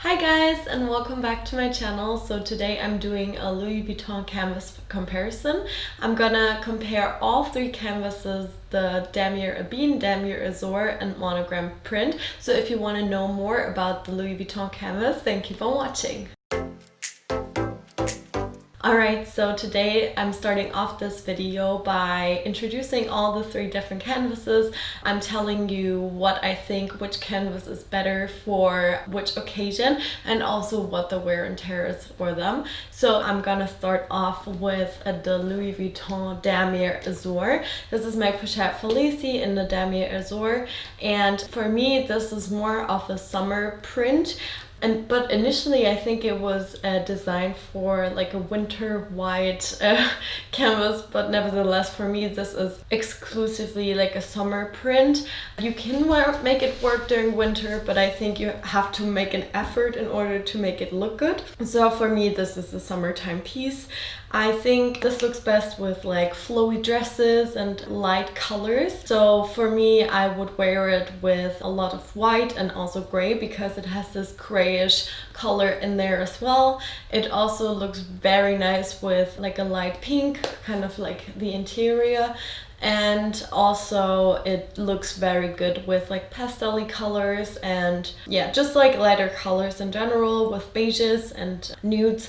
Hi guys, and welcome back to my channel. So today I'm doing a Louis Vuitton canvas comparison. I'm gonna compare all three canvases, the Damier Ebene, Damier Azur and Monogram print. So if you want to know more about the Louis Vuitton canvas, then keep on watching. Alright, so today I'm starting off this video by introducing all the three different canvases. I'm telling you what I think which canvas is better for which occasion and also what the wear and tear is for them. So I'm gonna start off with the Louis Vuitton Damier Azur. This is my pochette Felicie in the Damier Azur, and for me this is more of a summer print. But initially I think it was designed for like a winter white canvas, but nevertheless for me this is exclusively like a summer print. You can make it work during winter, but I think you have to make an effort in order to make it look good. So for me this is a summertime piece. I think this looks best with like flowy dresses and light colors. So for me, I would wear it with a lot of white and also gray because it has this grayish color in there as well. It also looks very nice with like a light pink, kind of like the interior. And also it looks very good with like pastel-y colors and yeah, just like lighter colors in general with beiges and nudes.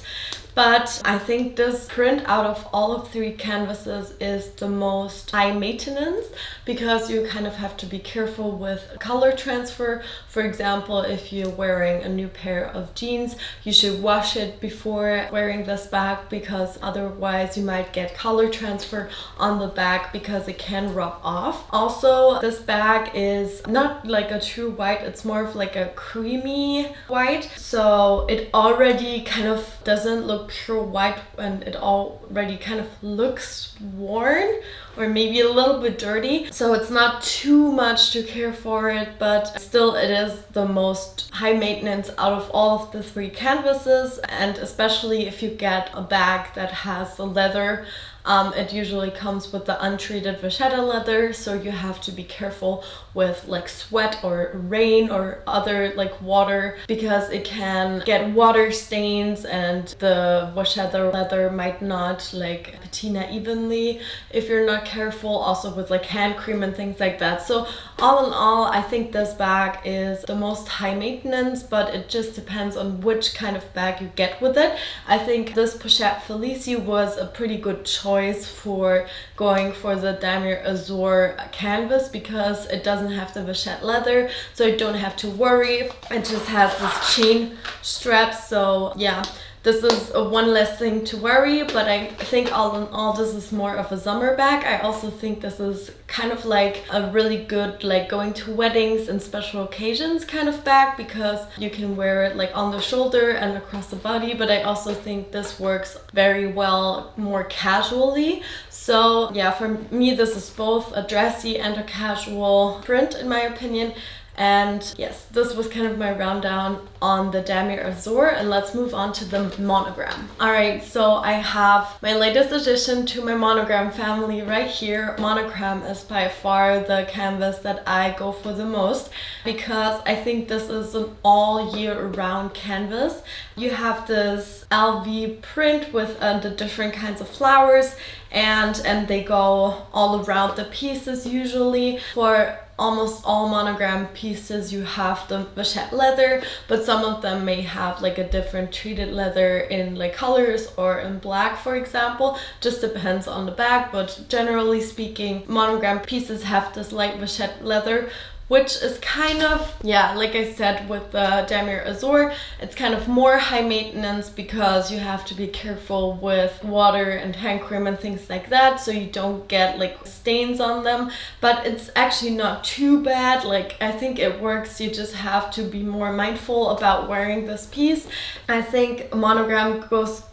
But I think this print out of all of three canvases is the most high maintenance because you kind of have to be careful with color transfer. For example, if you're wearing a new pair of jeans, you should wash it before wearing this bag because otherwise you might get color transfer on the bag because it can rub off. Also, this bag is not like a true white, it's more of like a creamy white. So it already kind of doesn't look pure white and it already kind of looks worn or maybe a little bit dirty. So it's not too much to care for it, but still it is the most high maintenance out of all of the three canvases. And especially if you get a bag that has the leather, it usually comes with the untreated vachetta leather, so you have to be careful with like sweat or rain or other like water because it can get water stains and the vachetta leather might not like patina evenly if you're not careful, also with like hand cream and things like that. So all in all, I think this bag is the most high maintenance, but it just depends on which kind of bag you get with it. I think this pochette Felicie was a pretty good choice for going for the Damier Azur canvas because it doesn't have the vachette leather, so you don't have to worry. It just has this chain strap, so yeah, this is one less thing to worry. But I think all in all this is more of a summer bag. I also think this is kind of like a really good like going to weddings and special occasions kind of bag because you can wear it like on the shoulder and across the body, but I also think this works very well more casually. So yeah, for me this is both a dressy and a casual print in my opinion. And yes, this was kind of my rundown on the Damier Azur, and let's move on to the Monogram. Alright, so I have my latest addition to my Monogram family right here. Monogram is by far the canvas that I go for the most because I think this is an all year round canvas. You have this LV print with the different kinds of flowers and they go all around the pieces usually. For almost all Monogram pieces you have the vachette leather, but some of them may have like a different treated leather in like colors or in black, for example. Just depends on the bag, but generally speaking Monogram pieces have this light vachette leather, which is kind of, yeah, like I said with the Damier Azur, it's kind of more high maintenance because you have to be careful with water and hand cream and things like that so you don't get like stains on them. But it's actually not too bad. Like I think it works, you just have to be more mindful about wearing this piece. I think Monogram goes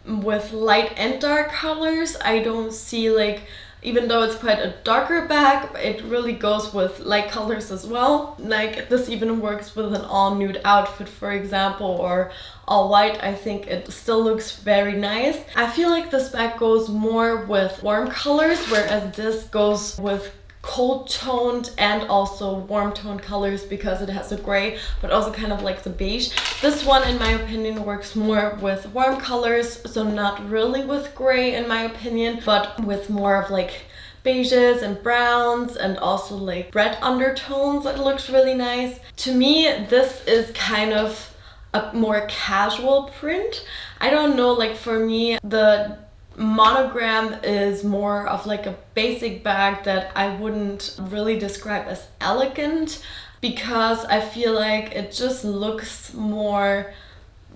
with light and dark colors. I don't see like, even though it's quite a darker bag, it really goes with light colors as well. Like this even works with an all nude outfit, for example, or all white. I think it still looks very nice. I feel like this bag goes more with warm colors, whereas this goes with cold toned and also warm toned colors because it has a gray, but also kind of like the beige. This one, in my opinion, works more with warm colors, so not really with gray in my opinion, but with more of like beiges and browns and also like red undertones. It looks really nice. To me, this is kind of a more casual print. I don't know, like for me, the Monogram is more of like a basic bag that I wouldn't really describe as elegant, because I feel like it just looks more,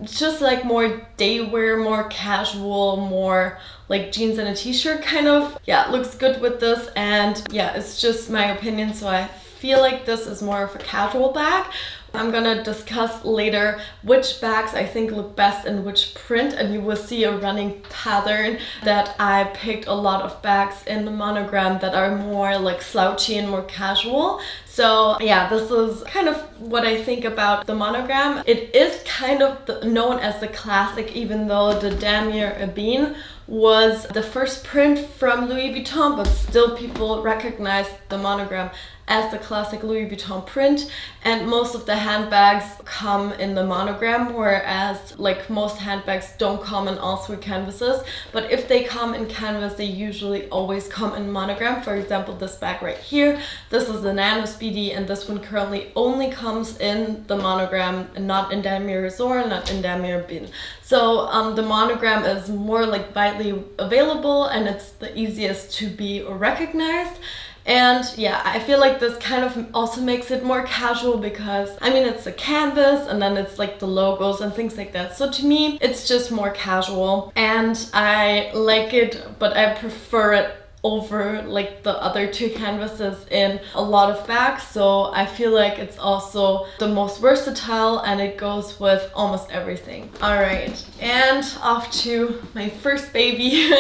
just like more day wear, more casual, more like jeans and a t-shirt kind of. Yeah, it looks good with this, and yeah, it's just my opinion, so I feel like this is more of a casual bag. I'm gonna discuss later which bags I think look best in which print, and you will see a running pattern that I picked a lot of bags in the Monogram that are more like slouchy and more casual. So yeah, this is kind of what I think about the Monogram. It is kind of known as the classic, even though the Damier Ebene was the first print from Louis Vuitton, but still people recognize the Monogram as the classic Louis Vuitton print, and most of the handbags come in the Monogram, whereas like most handbags don't come in all three canvases, but if they come in canvas, they usually always come in Monogram. For example, this bag right here, this is the Nano Speedy, and this one currently only comes in the Monogram and not in Damier Azur, not in Damier Ebene. So the Monogram is more like widely available, and it's the easiest to be recognized. And yeah, I feel like this kind of also makes it more casual because, I mean, it's a canvas and then it's like the logos and things like that. So to me, it's just more casual, and I like it, but I prefer it over like the other two canvases in a lot of bags. So I feel like it's also the most versatile, and it goes with almost everything. All right, and off to my first baby.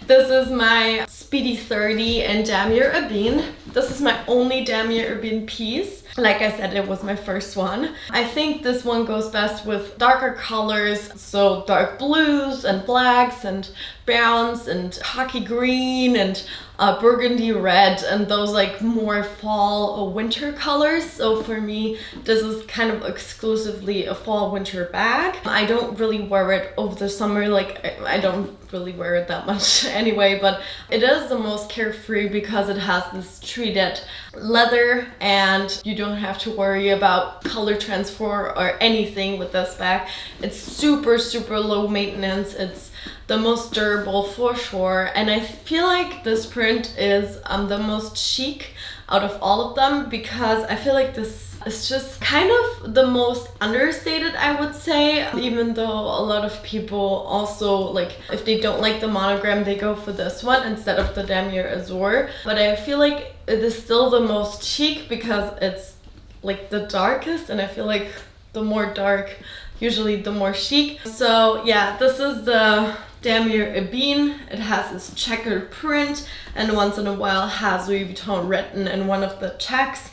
This is my Speedy 30 in Damier Ebene. This is my only Damier Ebene piece. Like I said, it was my first one. I think this one goes best with darker colors, so dark blues and blacks and browns and khaki green and burgundy red, and those like more fall or winter colors. So for me, this is kind of exclusively a fall winter bag. I don't really wear it over the summer, like I don't really wear it that much anyway, but it is the most carefree because it has this treated leather, and you don't have to worry about color transfer or anything with this bag. It's super low maintenance. It's the most durable for sure, and I feel like this print is the most chic out of all of them, because I feel like this is just kind of the most understated, I would say, even though a lot of people also, like, if they don't like the Monogram, they go for this one instead of the Damier Azur. But I feel like it is still the most chic because it's like the darkest, and I feel like the more dark, usually the more chic. So yeah, this is the Damier Ebene. It has this checkered print, and once in a while has Louis Vuitton written in one of the checks.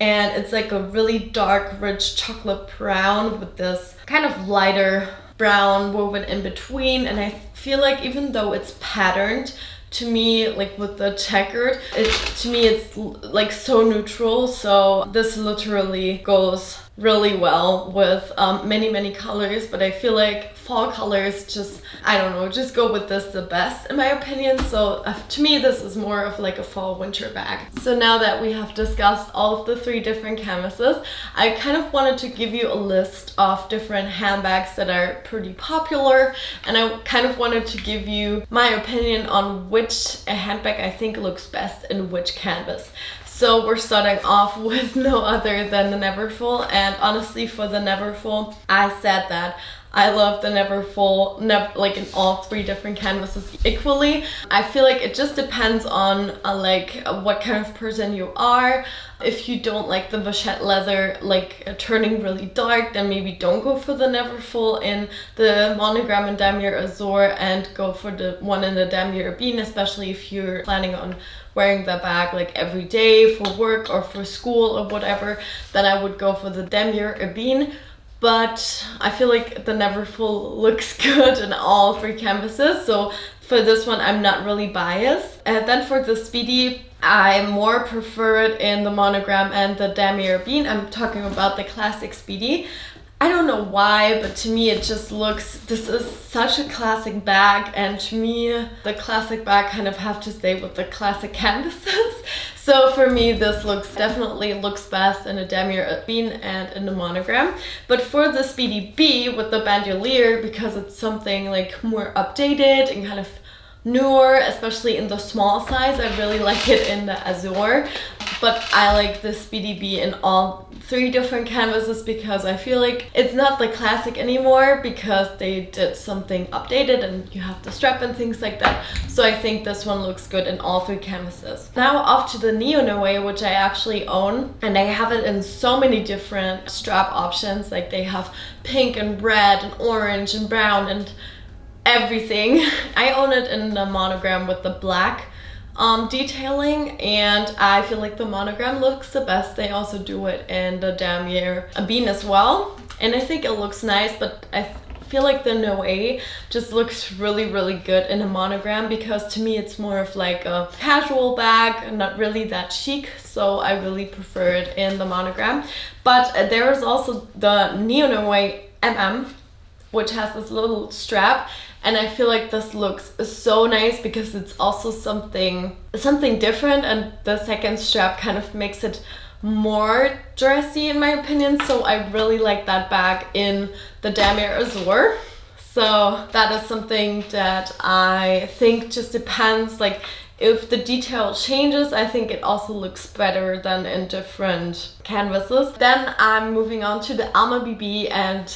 And it's like a really dark, rich chocolate brown with this kind of lighter brown woven in between. And I feel like even though it's patterned, to me, like with the checkered, to me it's like so neutral. So this literally goes really well with many colors, but I feel like fall colors just, I don't know, just go with this the best in my opinion. So to me, this is more of like a fall winter bag. So now that we have discussed all of the three different canvases, I kind of wanted to give you a list of different handbags that are pretty popular, and I kind of wanted to give you my opinion on which handbag I think looks best in which canvas. So we're starting off with no other than the Neverfull, and honestly for the Neverfull, I said that I love the Neverfull, like in all three different canvases equally. I feel like it just depends on like what kind of person you are. If you don't like the vachette leather, like turning really dark, then maybe don't go for the Neverfull in the Monogram and Damier Azur, and go for the one in the Damier Ebene, especially if you're planning on wearing the bag like every day for work or for school or whatever, then I would go for the Damier Ebene. But I feel like the Neverfull looks good in all three canvases, so for this one I'm not really biased. And then for the Speedy, I more prefer it in the Monogram and the Damier Ebene. I'm talking about the classic Speedy. I don't know why, but to me it just looks, this is such a classic bag, and to me the classic bag kind of have to stay with the classic canvases. So for me this definitely looks best in a Damier Ebene and in the Monogram. But for the Speedy B with the bandolier, because it's something like more updated and kind of newer, especially in the small size, I really like it in the Azur. But I like the Speedy B in all 3 different canvases because I feel like it's not the classic anymore, because they did something updated and you have the strap and things like that. So I think this one looks good in all 3 canvases. Now off to the Neo Noe, which I actually own, and I have it in so many different strap options. Like they have pink and red and orange and brown and everything. I own it in the Monogram with the black detailing, and I feel like the Monogram looks the best. They also do it in the Damier Ebene as well, and I think it looks nice, but I feel like the Noe just looks really good in a Monogram, because to me it's more of like a casual bag and not really that chic, so I really prefer it in the Monogram. But there is also the Neo Noe MM, which has this little strap, and I feel like this looks so nice because it's also something different, and the second strap kind of makes it more dressy in my opinion. So I really like that bag in the Damier Azur. So that is something that I think just depends, like if the detail changes, I think it also looks better than in different canvases. Then I'm moving on to the Alma BB, and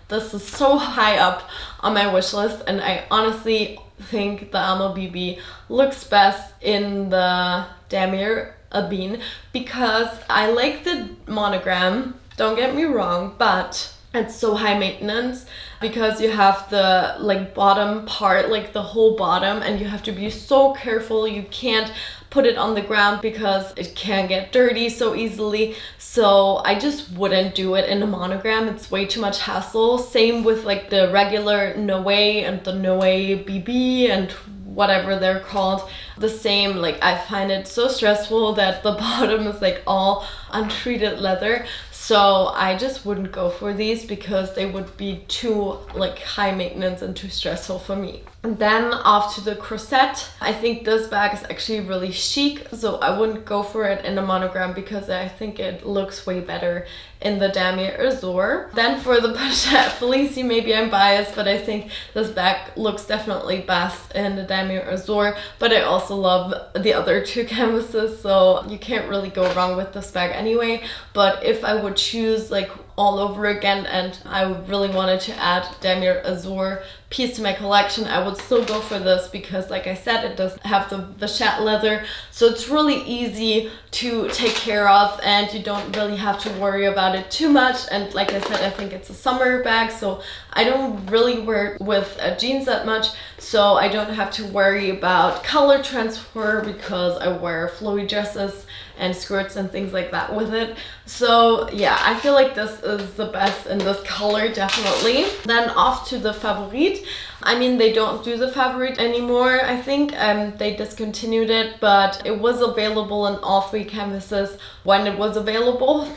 this is so high up on my wish list, and I honestly think the Alma BB looks best in the Damier Ebene because I like the Monogram, don't get me wrong, but it's so high maintenance because you have the like bottom part, like the whole bottom, and you have to be so careful. You can't put it on the ground because it can get dirty so easily. So I just wouldn't do it in a Monogram. It's way too much hassle. Same with like the regular Noe and the Noe BB and whatever they're called. The same, like I find it so stressful that the bottom is like all untreated leather. So I just wouldn't go for these because they would be too like high maintenance and too stressful for me. And then off to the Crozet. I think this bag is actually really chic, so I wouldn't go for it in a Monogram because I think it looks way better in the Damier Azur. Then for the Pochette Felicie, maybe I'm biased, but I think this bag looks definitely best in the Damier Azur, but I also love the other 2 canvases, so you can't really go wrong with this bag anyway. But if I would choose like all over again and I really wanted to add Damier Azur piece to my collection, I would still go for this because like I said, it does have the Vachette leather, so it's really easy to take care of and you don't really have to worry about it too much. And like I said, I think it's a summer bag, so I don't really wear it with jeans that much, so I don't have to worry about color transfer because I wear flowy dresses and skirts and things like that with it. So yeah, I feel like this is the best in this color, definitely. Then off to the Favorite. I mean, they don't do the Favorite anymore, I think. They discontinued it, but it was available in all 3 canvases when it was available.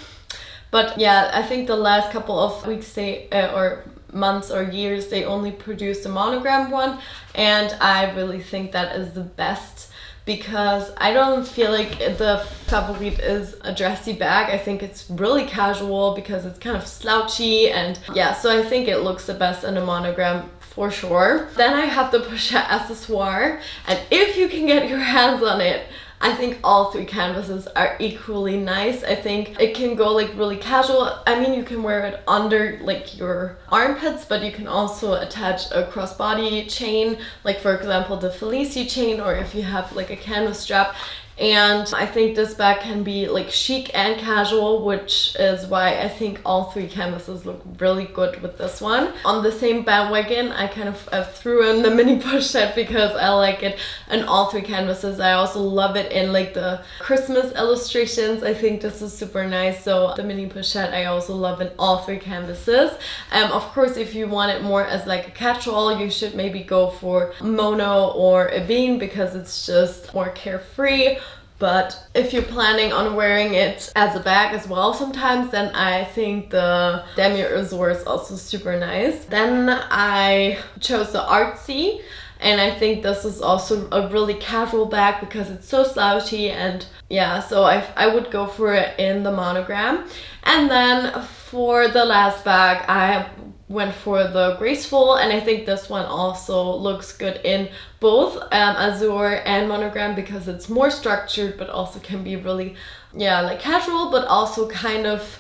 But yeah, I think the last couple of weeks or months or years, they only produced the Monogram one, and I really think that is the best because I don't feel like the Favorite is a dressy bag. I think it's really casual because it's kind of slouchy, and yeah, so I think it looks the best in a Monogram for sure. Then I have the Pochette Accessoire, and if you can get your hands on it, I think all 3 canvases are equally nice. I think it can go like really casual. I mean, you can wear it under like your armpits, but you can also attach a crossbody chain, like for example the Felicie chain, or if you have like a canvas strap. And I think this bag can be like chic and casual, which is why I think all 3 canvases look really good with this one. On the same bandwagon, I kind of threw in the mini pochette because I like it in all 3 canvases. I also love it in like the Christmas illustrations. I think this is super nice. So the mini pochette I also love in all 3 canvases. Of course, if you want it more as like a catch-all, you should maybe go for Mono or Ebene because it's just more carefree. But if you're planning on wearing it as a bag as well sometimes, then I think the Damier Azur is also super nice. Then I chose the Artsy, and I think this is also a really casual bag because it's so slouchy, and yeah, so I would go for it in the Monogram. And then for the last bag, I went for the Graceful, and I think this one also looks good in both Azur and Monogram because it's more structured but also can be really, yeah, like casual, but also kind of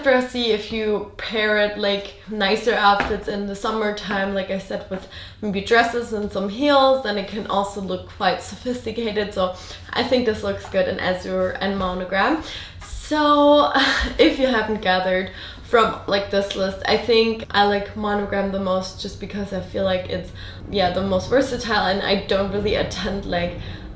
dressy if you pair it like nicer outfits in the summertime, like I said, with maybe dresses and some heels, then it can also look quite sophisticated. So I think this looks good in Azur and Monogram. So if you haven't gathered from like this list, I think I like Monogram the most just because I feel like it's, yeah, the most versatile, and I don't really attend like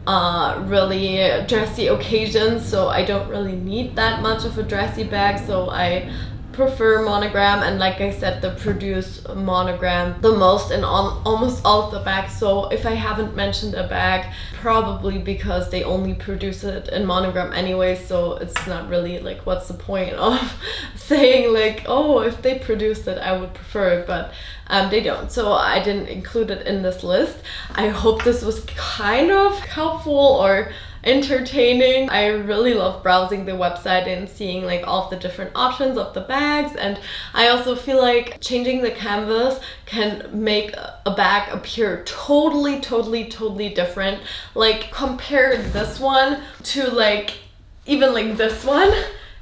really dressy occasions, so I don't really need that much of a dressy bag, so I prefer Monogram. And like I said, they produce Monogram the most in almost all of the bags. So if I haven't mentioned a bag, probably because they only produce it in Monogram anyway, so it's not really like, what's the point of saying like, oh, if they produced it I would prefer it, but they don't, so I didn't include it in this list. I hope this was kind of helpful or entertaining. I really love browsing the website and seeing like all of the different options of the bags, and I also feel like changing the canvas can make a bag appear totally different. Like compare this one to like even like this one.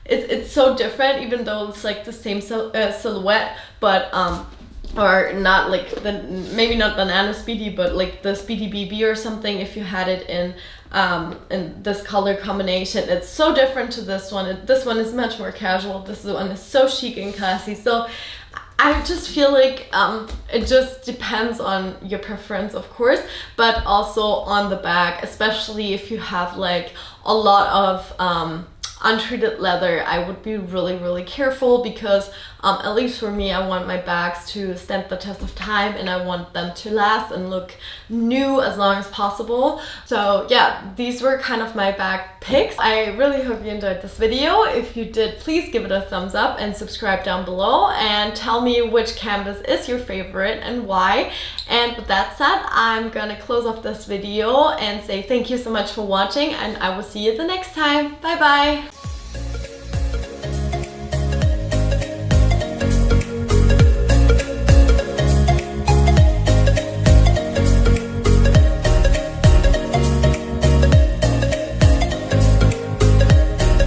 It's so different, even though it's like the same silhouette, but or not like the, maybe not Banana Speedy, but like the Speedy BB or something, if you had it in this color combination. It's so different to this one. This one is much more casual. This one is so chic and classy. So I just feel like it just depends on your preference, of course, but also on the bag, especially if you have like a lot of untreated leather. I would be really careful because at least for me, I want my bags to stand the test of time, and I want them to last and look new as long as possible. So yeah, these were kind of my bag picks. I really hope you enjoyed this video. If you did, please give it a thumbs up and subscribe down below, and tell me which canvas is your favorite and why. And with that said, I'm gonna close off this video and say thank you so much for watching, and I will see you the next time. Bye bye.